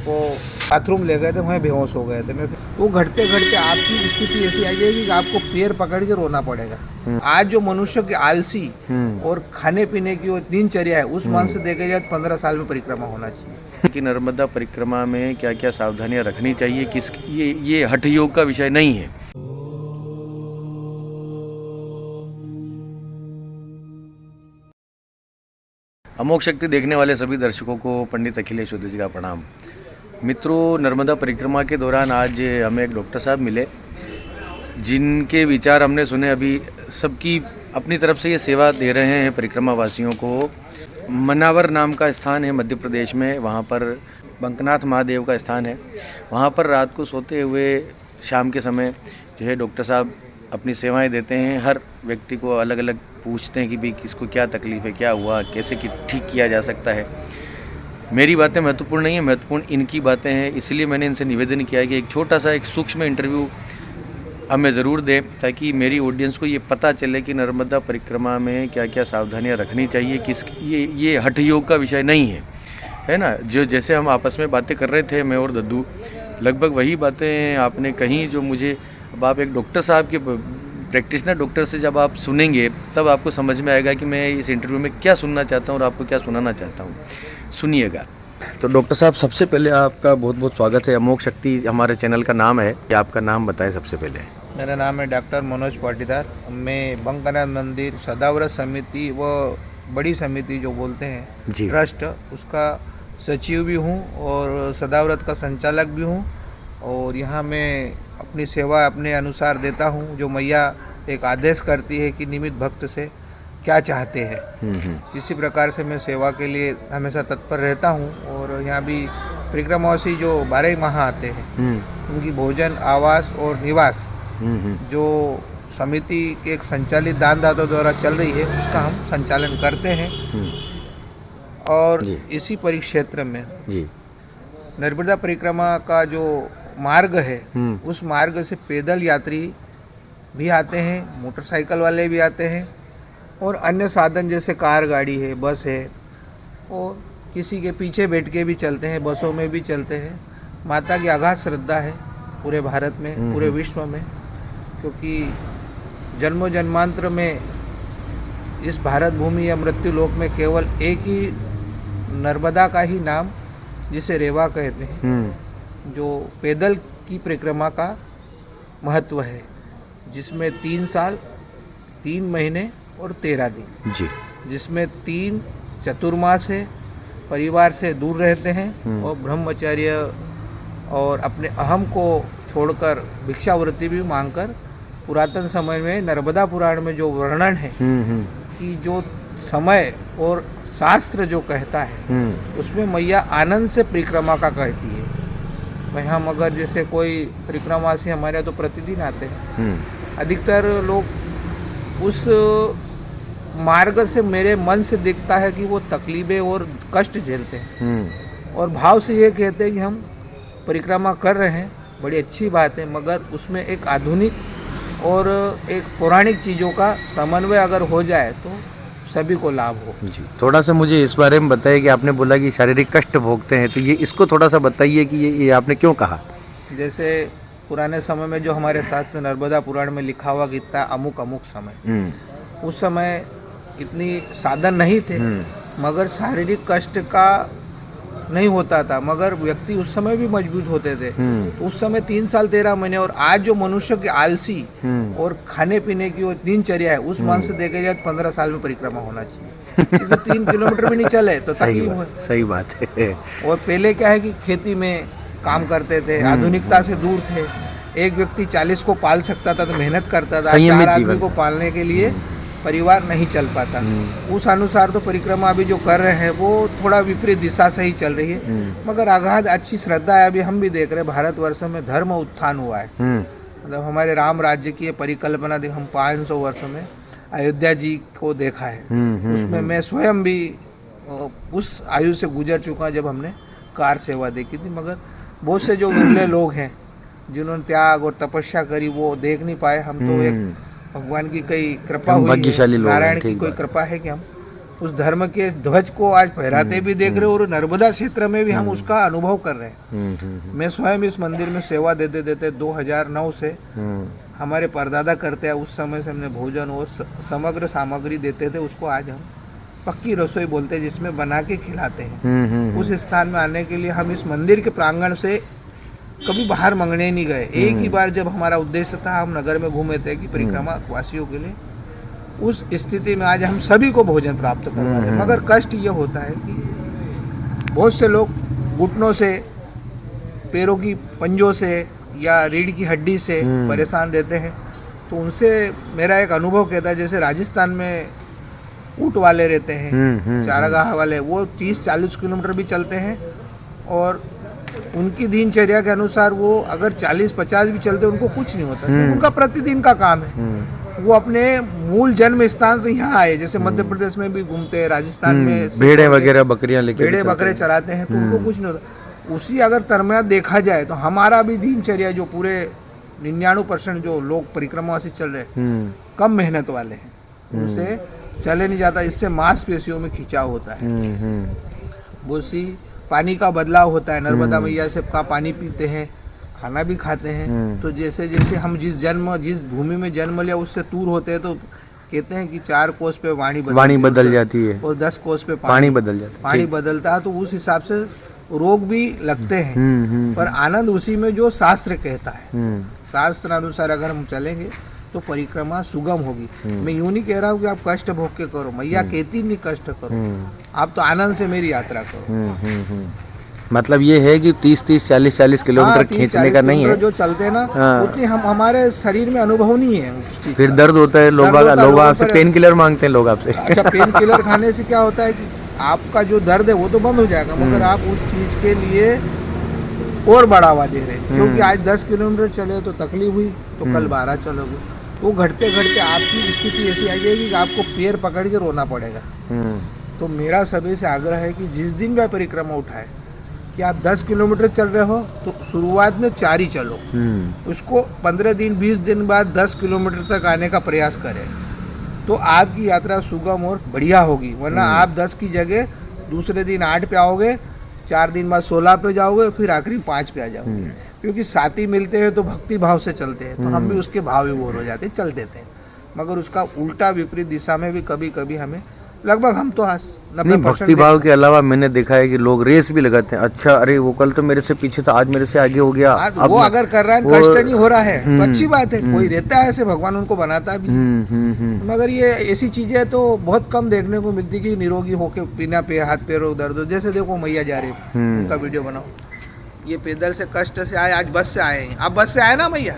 उनको बाथरूम ले गए थे, वहीं बेहोश हो गए थे। मैं वो घटते घटते आपकी स्थिति ऐसी आ जाएगी कि आपको पैर पकड़ के रोना पड़ेगा। आज जो मनुष्य की आलसी और खाने पीने की वो दिनचर्या है, उस मान से देखे जाए 15 साल में परिक्रमा होना चाहिए। कि नर्मदा परिक्रमा में क्या क्या सावधानियां रखनी चाहिए, किस ये हठ योग का विषय नहीं है। अमोघ शक्ति देखने वाले सभी दर्शकों को पंडित अखिलेश उदय जी का प्रणाम। मित्रों, नर्मदा परिक्रमा के दौरान आज हमें एक डॉक्टर साहब मिले जिनके विचार हमने सुने। अभी सबकी अपनी तरफ से ये सेवा दे रहे हैं परिक्रमा वासियों को। मनावर नाम का स्थान है मध्य प्रदेश में, वहाँ पर बंकनाथ महादेव का स्थान है। वहाँ पर रात को सोते हुए शाम के समय जो है डॉक्टर साहब अपनी सेवाएं देते हैं। हर व्यक्ति को अलग अलग पूछते हैं कि भाई किसको क्या तकलीफ़ है, क्या हुआ, कैसे कि ठीक किया जा सकता है। मेरी बातें महत्वपूर्ण नहीं है, महत्वपूर्ण इनकी बातें हैं। इसलिए मैंने इनसे निवेदन किया है कि एक छोटा सा एक सूक्ष्म इंटरव्यू हमें ज़रूर दें, ताकि मेरी ऑडियंस को ये पता चले कि नर्मदा परिक्रमा में क्या क्या सावधानियां रखनी चाहिए। किस ये हठ योग का विषय नहीं है ना। जो जैसे हम आपस में बातें कर रहे थे मैं और दद्दू, लगभग वही बातें आपने कहीं जो मुझे। अब आप एक डॉक्टर साहब के प्रैक्टिशनर डॉक्टर से जब आप सुनेंगे तब आपको समझ में आएगा कि मैं इस इंटरव्यू में क्या सुनना चाहता हूँ और आपको क्या सुनाना चाहता हूँ। सुनिएगा। तो डॉक्टर साहब, सबसे पहले आपका बहुत बहुत स्वागत है। अमोघ शक्ति हमारे चैनल का नाम है। आपका नाम बताएं सबसे पहले। मेरा नाम है डॉक्टर मनोज पाटीदार। मैं बंकनाथ मंदिर सदाव्रत समिति व बड़ी समिति जो बोलते हैं जी, ट्रस्ट, उसका सचिव भी हूँ और सदाव्रत का संचालक भी हूँ। और यहाँ मैं अपनी सेवा अपने अनुसार देता हूँ, जो मैया एक आदेश करती है कि निमित्त भक्त से क्या चाहते हैं, इसी प्रकार से मैं सेवा के लिए हमेशा तत्पर रहता हूँ। और यहाँ भी परिक्रमावासी जो 12 माह आते हैं, उनकी भोजन, आवास और निवास जो समिति के एक संचालित दानदाता द्वारा चल रही है, उसका हम संचालन करते हैं। और इसी परिक्षेत्र में जी, नर्मदा परिक्रमा का जो मार्ग है, उस मार्ग से पैदल यात्री भी आते हैं, मोटरसाइकिल वाले भी आते हैं, और अन्य साधन जैसे कार गाड़ी है, बस है, और किसी के पीछे बैठ के भी चलते हैं, बसों में भी चलते हैं। माता की अगाध श्रद्धा है पूरे भारत में, पूरे विश्व में, क्योंकि जन्मों जन्मांतर में इस भारत भूमि या मृत्यु लोक में केवल एक ही नर्मदा का ही नाम, जिसे रेवा कहते हैं, जो पैदल की परिक्रमा का महत्व है, जिसमें 3 साल 3 महीने और 13 दिन जी, जिसमें 3 चतुर्मास है, परिवार से दूर रहते हैं और ब्रह्मचर्य और अपने अहम को छोड़कर भिक्षावृत्ति भी मांगकर, पुरातन समय में नर्मदा पुराण में जो वर्णन है कि जो समय और शास्त्र जो कहता है, उसमें मैया आनंद से परिक्रमा का कहती है। भाई हम अगर जैसे कोई परिक्रमावासी हमारे यहाँ तो प्रतिदिन आते हैं, अधिकतर लोग उस मार्ग से मेरे मन से दिखता है कि वो तकलीफें और कष्ट झेलते हैं, और भाव से ये कहते हैं कि हम परिक्रमा कर रहे हैं, बड़ी अच्छी बात है, मगर उसमें एक आधुनिक और एक पौराणिक चीज़ों का समन्वय अगर हो जाए तो सभी को लाभ हो। जी, थोड़ा सा मुझे इस बारे में बताइए कि आपने बोला कि शारीरिक कष्ट भोगते हैं, तो ये इसको थोड़ा सा बताइए कि ये आपने क्यों कहा। जैसे पुराने समय में जो हमारे शास्त्र नर्मदा पुराण में लिखा हुआ कि इतना अमुक अमुक समय, उस समय इतनी साधन नहीं थे, मगर शारीरिक कष्ट का नहीं होता था, मगर व्यक्ति उस समय भी मजबूत होते थे। तो उस समय 3 साल 13 महीने, और आज जो मनुष्य की आलसी और खाने पीने की वो दिनचर्या है, उस मान से देखे जाए 15 साल में परिक्रमा होना चाहिए, क्योंकि 3 किलोमीटर भी नहीं चले तो तकलीफ है। सही बात है। और पहले क्या है कि खेती में काम करते थे, आधुनिकता से दूर थे। एक व्यक्ति 40 को पाल सकता था तो मेहनत करता था, 4 आदमी को पालने के लिए परिवार नहीं चल पाता। उस अनुसार तो परिक्रमा अभी जो कर रहे हैं वो थोड़ा विपरीत दिशा से ही चल रही है, मगर अगाध अच्छी श्रद्धा है। अभी हम भी देख रहे हैं भारतवर्ष में धर्म उत्थान हुआ है। मतलब हमारे राम राज्य की परिकल्पना हम 500 वर्षों में अयोध्या जी को देखा है, उसमें मैं स्वयं भी उस आयु से गुजर चुका जब हमने कार सेवा देखी थी। मगर बहुत से जो विरले लोग हैं जिन्होंने त्याग और तपस्या करी, वो देख नहीं पाए। हम तो एक भगवान की कई कृपा हुई है, नारायण की कोई कृपा है कि हम उस धर्म के ध्वज को आज फहराते भी देख रहे हो और नर्मदा क्षेत्र में भी हम उसका अनुभव कर रहे हैं। मैं स्वयं इस मंदिर में सेवा देते देते 2009 से हमारे परदादा करते हैं, उस समय से हमने भोजन और समग्र सामग्री देते थे, उसको आज हम पक्की रसोई बोलते हैं, जिसमें बना के खिलाते हैं। उस स्थान में आने के लिए हम इस मंदिर के प्रांगण से कभी बाहर मांगने नहीं गए। एक ही बार जब हमारा उद्देश्य था, हम नगर में घूमे थे कि परिक्रमा वासियों के लिए, उस स्थिति में आज हम सभी को भोजन प्राप्त कर रहे हैं। मगर कष्ट ये होता है कि बहुत से लोग घुटनों से, पैरों की पंजों से या रीढ़ की हड्डी से परेशान रहते हैं। तो उनसे मेरा एक अनुभव कहता है, जैसे राजस्थान में ऊँट वाले रहते हैं, चारागाह वाले, वो 30-40 किलोमीटर भी चलते हैं और उनकी दिनचर्या के अनुसार वो अगर 40-50 भी चलते उनको कुछ नहीं होता, क्योंकि उनका प्रतिदिन का काम है। वो अपने मूल जन्म स्थान से यहाँ आए, जैसे मध्य प्रदेश में भी घूमते हैं, राजस्थान में भेड़े वगैरह बकरियां लेके भेड़े बकरे चराते हैं, तो उनको कुछ नहीं होता। उसी अगर तरमिया देखा जाए तो हमारा भी दिनचर्या, जो पूरे 99% जो लोग परिक्रमावासी चल रहे हैं, कम मेहनत वाले हैं, उनसे चले नहीं जाता। इससे मांसपेशियों में खिंचाव होता है, बहुत सी पानी का बदलाव होता है। नर्मदा मैया से का पानी पीते हैं, खाना भी खाते हैं। तो जैसे जैसे हम जिस भूमि में जन्म लिया उससे दूर होते हैं, तो कहते हैं कि 4 कोस पे वाणी बदल जाती है और 10 कोस पे पानी बदलता है। तो उस हिसाब से रोग भी लगते हैं, पर आनंद उसी में जो शास्त्र कहता है। शास्त्र अनुसार अगर हम चलेंगे तो परिक्रमा सुगम होगी। मैं यूं नहीं कह रहा हूँ कि आप कष्ट भोग के करो, मैया कहती नहीं कष्ट करो, आप तो आनंद से मेरी यात्रा करो। मतलब ये है कि 30-30, 40-40 किलोमीटर खींचने का नहीं है, जो चलते हैं ना, उतनी हम हमारे शरीर में अनुभव नहीं है उस चीज। फिर दर्द होता है, लोग आपसे पेन किलर मांगते हैं, लोग आपसे। अच्छा, पेन किलर खाने से क्या होता है कि आपका जो दर्द है वो तो बंद हो जाएगा, मगर आप उस चीज के लिए और बढ़ावा दे रहे हैं। क्योंकि आज 10 किलोमीटर चले तो तकलीफ हुई, तो कल 12 चलोगे, तो घटते घटते आपकी स्थिति ऐसी आ जाएगी कि आपको पैर पकड़ के रोना पड़ेगा। तो मेरा सभी से आग्रह है कि जिस दिन वह परिक्रमा उठाए, कि आप 10 किलोमीटर चल रहे हो तो शुरुआत में 4 ही चलो, उसको 15 दिन 20 दिन बाद 10 किलोमीटर तक आने का प्रयास करें, तो आपकी यात्रा सुगम और बढ़िया होगी। वरना आप 10 की जगह दूसरे दिन 8 पे आओगे, 4 दिन बाद 16 पे जाओगे, फिर आखिरी 5 पे आ जाओगे। क्योंकि साथी मिलते हैं तो भक्ति भाव से चलते हैं, तो हम भी उसके भाव विभोर हो जाते, चल देते हैं। मगर उसका उल्टा विपरीत दिशा में भी कभी कभी हमें लगभग, हम तो 90% भक्ति भाव के अलावा मैंने देखा है कि लोग रेस भी लगाते हैं। अच्छा, अरे वो कल तो मेरे से पीछे था, आज मेरे से आगे हो गया। वो अगर कर रहा है, कष्ट नहीं हो रहा है तो अच्छी बात है। कोई रहता है ऐसे, भगवान उनको बनाता भी। मगर ये ऐसी चीजें तो बहुत कम देखने को मिलती कि निरोगी होके बिना हाथ पैरों दर्द हो। जैसे देखो मैया जा रही, उनका वीडियो बनाओ, ये पैदल से कष्ट से आए, आज बस से आए हैं। आप बस से आए ना मैया?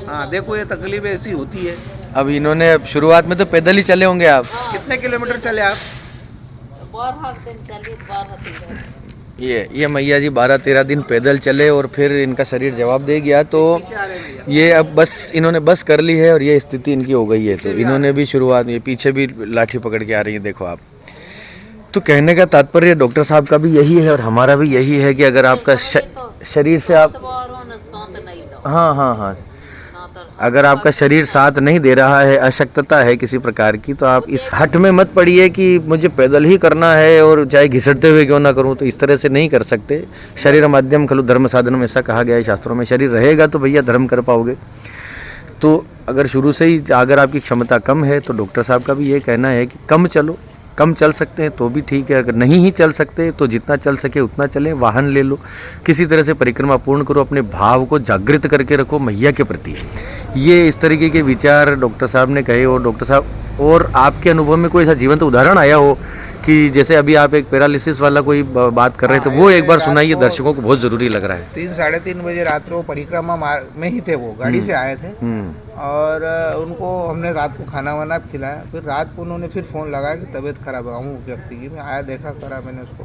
हाँ, देखो ये तकलीफ ऐसी होती है। अब इन्होंने शुरुआत में तो पैदल ही चले होंगे आप? कितने किलोमीटर चले आप? ये मैया जी 12-13 दिन पैदल चले और फिर इनका शरीर जवाब दे गया। तो ये अब बस इन्होंने बस कर ली है और ये स्थिति इनकी हो गई है। तो इन्होंने भी शुरुआत में पीछे भी लाठी पकड़ के आ रही है, देखो आप। तो कहने का तात्पर्य डॉक्टर साहब का भी यही है और हमारा भी यही है कि अगर आपका शरीर से आप हाँ अगर आपका शरीर साथ नहीं दे रहा है, अशक्तता है किसी प्रकार की, तो आप इस हट में मत पड़िए कि मुझे पैदल ही करना है और चाहे घिसटते हुए क्यों ना करूं। तो इस तरह से नहीं कर सकते। शरीर माध्यम खलु धर्म साधनम, ऐसा कहा गया है शास्त्रों में। शरीर रहेगा तो भैया धर्म कर पाओगे। तो अगर शुरू से ही अगर आपकी क्षमता कम है, तो डॉक्टर साहब का भी ये कहना है कि कम चल सकते हैं तो भी ठीक है, अगर नहीं ही चल सकते तो जितना चल सके उतना चलें, वाहन ले लो, किसी तरह से परिक्रमा पूर्ण करो, अपने भाव को जागृत करके रखो मैया के प्रति। ये इस तरीके के विचार डॉक्टर साहब ने कहे। और डॉक्टर साहब, और आपके अनुभव में कोई ऐसा जीवंत उदाहरण आया हो कि जैसे अभी आप एक पैरालिसिस वाला कोई बात कर रहे थे, वो एक बार सुनाइए, दर्शकों को बहुत ज़रूरी लग रहा है। 3-3:30 बजे रात को परिक्रमा में ही थे, वो गाड़ी से आए थे और उनको हमने रात को खाना वाना खिलाया। फिर रात को उन्होंने फिर फ़ोन लगाया कि तबीयत खराब है व्यक्ति की। मैं आया, देखा करा मैंने उसको,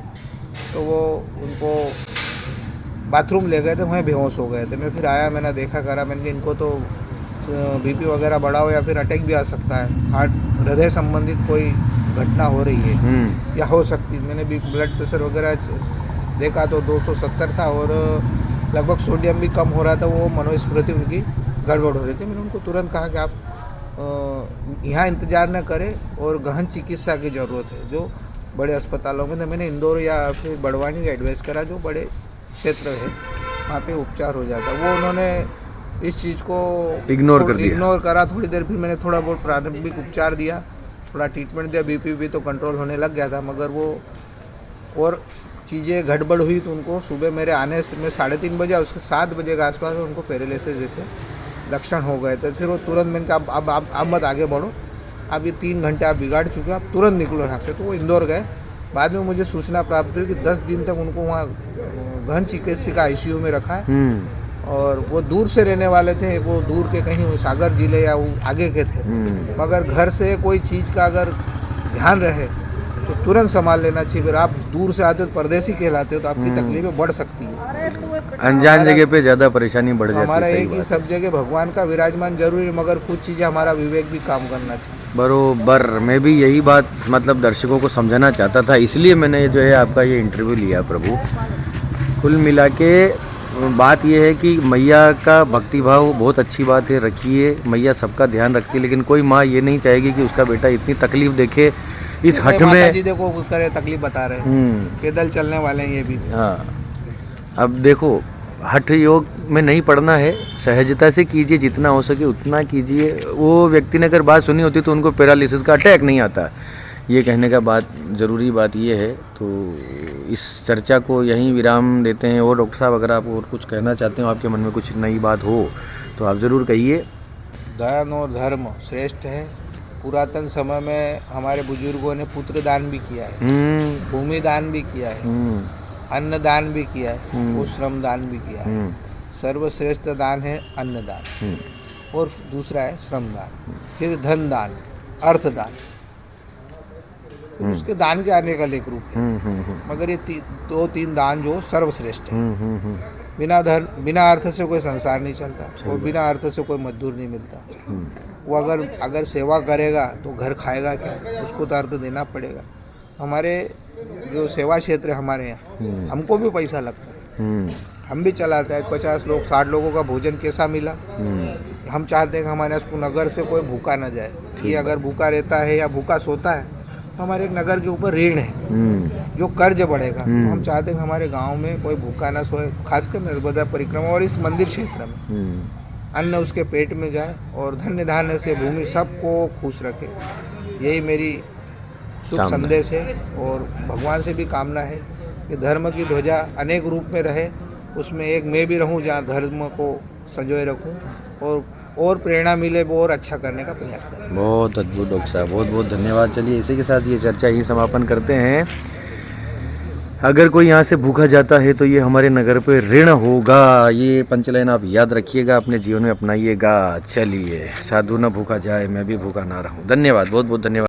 तो वो उनको बाथरूम ले गए थे, वहीं बेहोश हो गए थे। मैं फिर आया, मैंने देखा करा, मैंने इनको तो बीपी वगैरह बढ़ा हो या फिर अटैक भी आ सकता है, हृदय संबंधित कोई घटना हो रही है या हो सकती है। मैंने भी ब्लड प्रेशर वगैरह देखा तो 270 था और लगभग सोडियम भी कम हो रहा था। वो मनोस्मृति उनकी गड़बड़ हो रही थी। मैंने उनको तुरंत कहा कि आप यहाँ इंतज़ार न करे और गहन चिकित्सा की ज़रूरत है, जो बड़े अस्पतालों में, मैंने इंदौर या फिर बड़वानी का एडवाइस करा, जो बड़े क्षेत्र है वहाँ पे उपचार हो जाता है। वो उन्होंने इस चीज़ को इग्नोर करा। थोड़ी देर फिर मैंने थोड़ा बहुत प्राथमिक उपचार दिया, थोड़ा ट्रीटमेंट दिया, बीपी भी तो कंट्रोल होने लग गया था, मगर वो और चीज़ें गड़बड़ हुई तो उनको सुबह मेरे आने से मैं 3:30 बजे, उसके 7 बजे के आसपास उनको पैरालिसिस जैसे लक्षण हो गए थे। फिर वो तुरंत मैंने कहा अब मत आगे बढ़ो, अब ये 3 घंटे आप बिगाड़ चुके हो, आप तुरंत निकलो यहाँ से। तो वो इंदौर गए। बाद में मुझे सूचना प्राप्त हुई कि 10 दिन तक उनको वहाँ गहन चिकित्सिका ICU में रखा है, और वो दूर से रहने वाले थे, वो दूर के कहीं सागर जिले या वो आगे के थे, मगर घर से कोई चीज़ का अगर ध्यान रहे तो तुरंत संभाल लेना चाहिए। फिर आप दूर से आते हो, परदेसी कहलाते हो, तो आपकी तकलीफें बढ़ सकती है। अनजान जगह पे ज़्यादा परेशानी बढ़ जाती है। हमारा एक ही सब जगह भगवान का विराजमान जरूरी है, मगर कुछ चीज़ें हमारा विवेक भी काम करना चाहिए। बरोबर, मैं भी यही बात मतलब दर्शकों को समझाना चाहता था, इसलिए मैंने जो है आपका ये इंटरव्यू लिया। प्रभु, कुल मिला के बात ये है कि मैया का भक्तिभाव बहुत अच्छी बात है, रखिए। मैया सबका ध्यान रखती है, लेकिन कोई माँ ये नहीं चाहेगी कि उसका बेटा इतनी तकलीफ देखे इस हठ में। जी देखो करे तकलीफ बता रहे हैं, पैदल चलने वाले हैं ये भी। हाँ, अब देखो, हठ योग में नहीं पढ़ना है, सहजता से कीजिए, जितना हो सके उतना कीजिए। वो व्यक्ति ने अगर बात सुनी होती तो उनको पैरालिसिस का अटैक नहीं आता। ये कहने का बात ज़रूरी बात ये है। तो इस चर्चा को यहीं विराम देते हैं। और डॉक्टर साहब, अगर आप और कुछ कहना चाहते हो, आपके मन में कुछ नई बात हो तो आप ज़रूर कहिए। दान और धर्म श्रेष्ठ है। पुरातन समय में हमारे बुजुर्गों ने पुत्र दान भी किया है, भूमि दान भी किया है, अन्न दान भी किया है, और श्रम दान भी किया है। सर्वश्रेष्ठ दान है अन्न दान, और दूसरा है श्रम दान, फिर धन दान, अर्थ दान। उसके दान के आने का एक रूप है, मगर ये 2-3 दान जो सर्वश्रेष्ठ है। बिना अर्थ से कोई संसार नहीं चलता, और बिना अर्थ से कोई मजदूर नहीं मिलता। वो अगर सेवा करेगा तो घर खाएगा क्या, उसको तो अर्थ देना पड़ेगा। हमारे जो सेवा क्षेत्र है हमारे यहाँ, हमको भी पैसा लगता है, हम भी चलाते हैं। 50 लोग 60 लोगों का भोजन कैसा मिला, हम चाहते हैं कि हमारे यहाँ नगर से कोई भूखा न जाए। ये अगर भूखा रहता है या भूखा सोता है तो हमारे एक नगर के ऊपर ऋण है, जो कर्ज बढ़ेगा। तो हम चाहते हैं कि हमारे गांव में कोई भूखा ना सोए, खासकर नर्मदा परिक्रमा और इस मंदिर क्षेत्र में अन्न उसके पेट में जाए, और धन्य धान्य से भूमि सबको खुश रखे। यही मेरी शुभ संदेश है। और भगवान से भी कामना है कि धर्म की ध्वजा अनेक रूप में रहे, उसमें एक मैं भी रहूं जहां धर्म को संजोए रखूं, और प्रेरणा मिले वो और अच्छा करने का प्रयास करें। बहुत अद्भुत डॉक्टर साहब, बहुत बहुत धन्यवाद। चलिए, इसी के साथ ये चर्चा ही समापन करते हैं। अगर कोई यहाँ से भूखा जाता है तो ये हमारे नगर पे ऋण होगा। ये पंचलाइन आप याद रखिएगा, अपने जीवन में अपनाइएगा। चलिए, साधु न भूखा जाए, मैं भी भूखा ना रहूं। धन्यवाद, बहुत बहुत धन्यवाद।